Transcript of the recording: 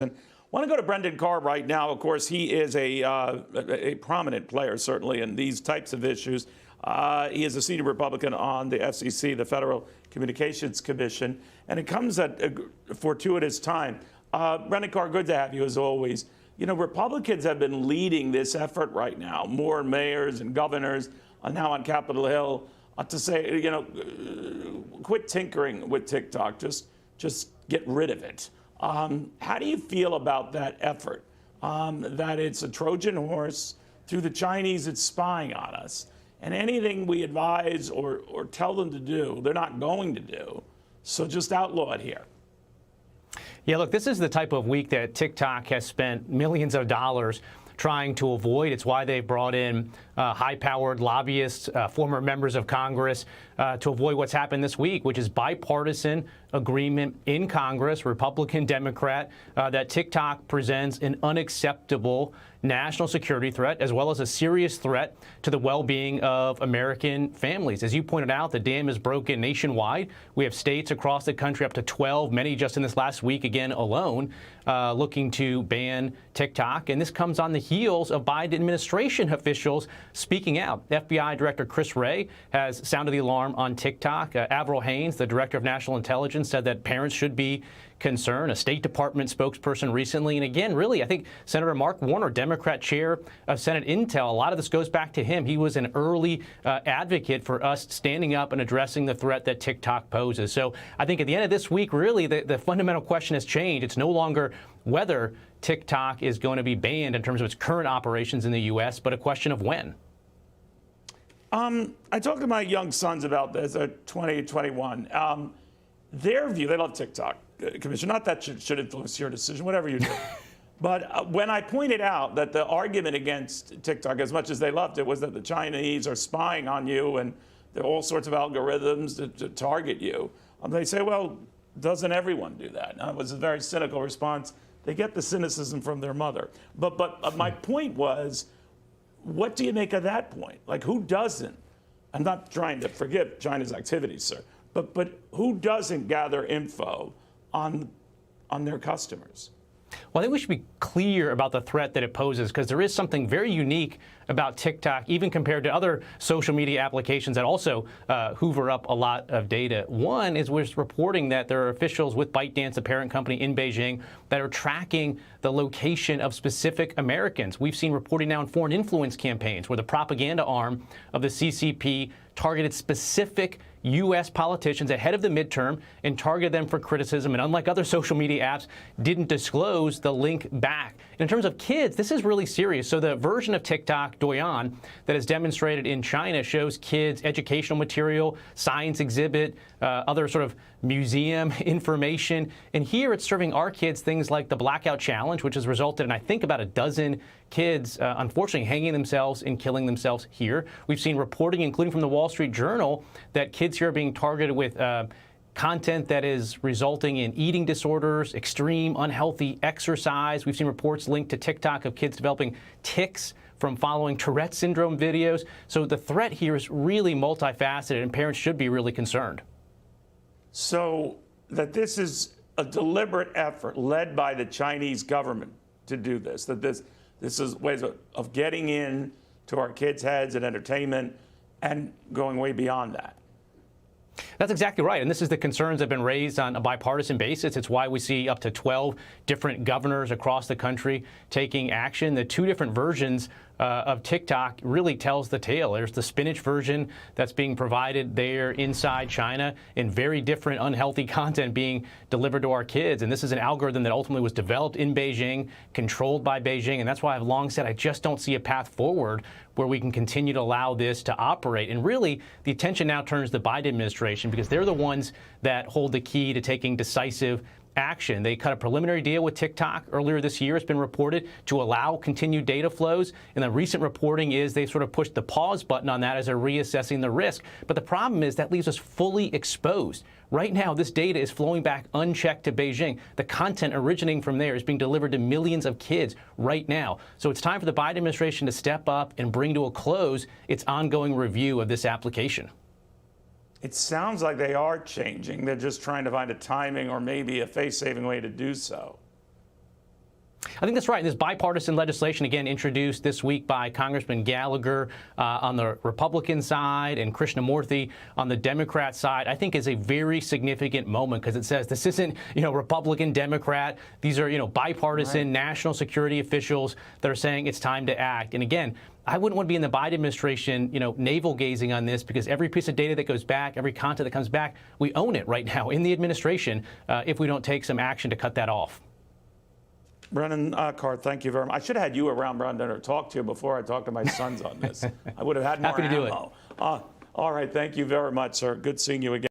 I want to go to Brendan Carr right now. Of course, he is a prominent player, certainly, in these types of issues. He is a senior Republican on the FCC, the Federal Communications Commission, and it comes at a fortuitous time. Brendan Carr, good to have you as always. You know, Republicans have been leading this effort right now, more mayors and governors now on Capitol Hill to say, you know, quit tinkering with TikTok, just get rid of it. How do you feel about that effort? That it's a Trojan horse through the Chinese, it's spying on us. And anything we advise or tell them to do, they're not going to do. So just outlaw it here. Yeah, look, this is the type of week that TikTok has spent millions of dollars trying to avoid. It's why they brought in high-powered lobbyists, former members of Congress, to avoid what's happened this week, which is bipartisan agreement in Congress, Republican, Democrat, that TikTok presents an unacceptable national security threat, as well as a serious threat to the well-being of American families. As you pointed out, the dam is broken nationwide. We have states across the country, up to 12, many just in this last week again alone, looking to ban TikTok. And this comes on the heels of Biden administration officials speaking out. FBI Director Chris Wray has sounded the alarm on TikTok. Avril Haines, the Director of National Intelligence, said that parents should be concerned. A State Department spokesperson recently. And again, really, I think Senator Mark Warner, Democrat chair of Senate Intel, a lot of this goes back to him. He was an early advocate for us standing up and addressing the threat that TikTok poses. So I think at the end of this week, really, the fundamental question has changed. It's no longer whether TikTok is going to be banned in terms of its current operations in the U.S., but a question of when. I talked to my young sons about this at 20, 21. Their view, they love TikTok, Commissioner. Not that should influence your decision, whatever you do. But when I pointed out that the argument against TikTok, as much as they loved it, was that the Chinese are spying on you and there are all sorts of algorithms to target you, they say, well, doesn't everyone do that? And it was a very cynical response. They get the cynicism from their mother. But my point was, what do you make of that point? Like, who doesn't? I'm not trying to forgive China's activities, sir, but who doesn't gather info on their customers? Well, I think we should be clear about the threat that it poses, because there is something very unique about TikTok, even compared to other social media applications that also hoover up a lot of data. One is we're reporting that there are officials with ByteDance, the parent company in Beijing, that are tracking the location of specific Americans. We've seen reporting now in foreign influence campaigns where the propaganda arm of the CCP targeted specific U.S. politicians ahead of the midterm and targeted them for criticism, and unlike other social media apps, didn't disclose the link back. And in terms of kids, this is really serious. So the version of TikTok, Douyin, that is demonstrated in China shows kids educational material, science exhibit, other sort of museum information. And here it's serving our kids things like the Blackout Challenge, which has resulted in, I think, about a dozen kids, unfortunately, hanging themselves and killing themselves here. We've seen reporting, including from the Wall Street Journal, that kids here are being targeted with content that is resulting in eating disorders, extreme unhealthy exercise. We've seen reports linked to TikTok of kids developing tics from following Tourette syndrome videos. So the threat here is really multifaceted, and parents should be really concerned. So that this is a deliberate effort led by the Chinese government to do this, that this is ways of getting in to our kids' heads and entertainment and going way beyond that. That's exactly right. And this is the concerns that have been raised on a bipartisan basis. It's why we see up to 12 different governors across the country taking action. The two different versions of TikTok really tells the tale. There's the spinach version that's being provided there inside China, and very different unhealthy content being delivered to our kids. And this is an algorithm that ultimately was developed in Beijing, controlled by Beijing. And that's why I've long said I just don't see a path forward where we can continue to allow this to operate. And really, the attention now turns to the Biden administration, because they're the ones that hold the key to taking decisive action. They cut a preliminary deal with TikTok earlier this year, it's been reported, to allow continued data flows. And the recent reporting is they sort of pushed the pause button on that as they're reassessing the risk. But the problem is that leaves us fully exposed. Right now, this data is flowing back unchecked to Beijing. The content originating from there is being delivered to millions of kids right now. So it's time for the Biden administration to step up and bring to a close its ongoing review of this application. It sounds like they are changing. They're just trying to find a timing or maybe a face-saving way to do so. I think that's right. This bipartisan legislation, again, introduced this week by Congressman Gallagher on the Republican side and Krishnamurthy on the Democrat side, I think is a very significant moment because it says this isn't, Republican, Democrat. These are, bipartisan national security officials that are saying it's time to act. And again, I wouldn't want to be in the Biden administration, navel gazing on this, because every piece of data that goes back, every content that comes back, we own it right now in the administration if we don't take some action to cut that off. Brennan Carr, thank you very much. I should have had you around, Brendan, or talk to you before I talked to my sons on this. I would have had more Happy to do it. ammo. All right, thank you very much, sir. Good seeing you again.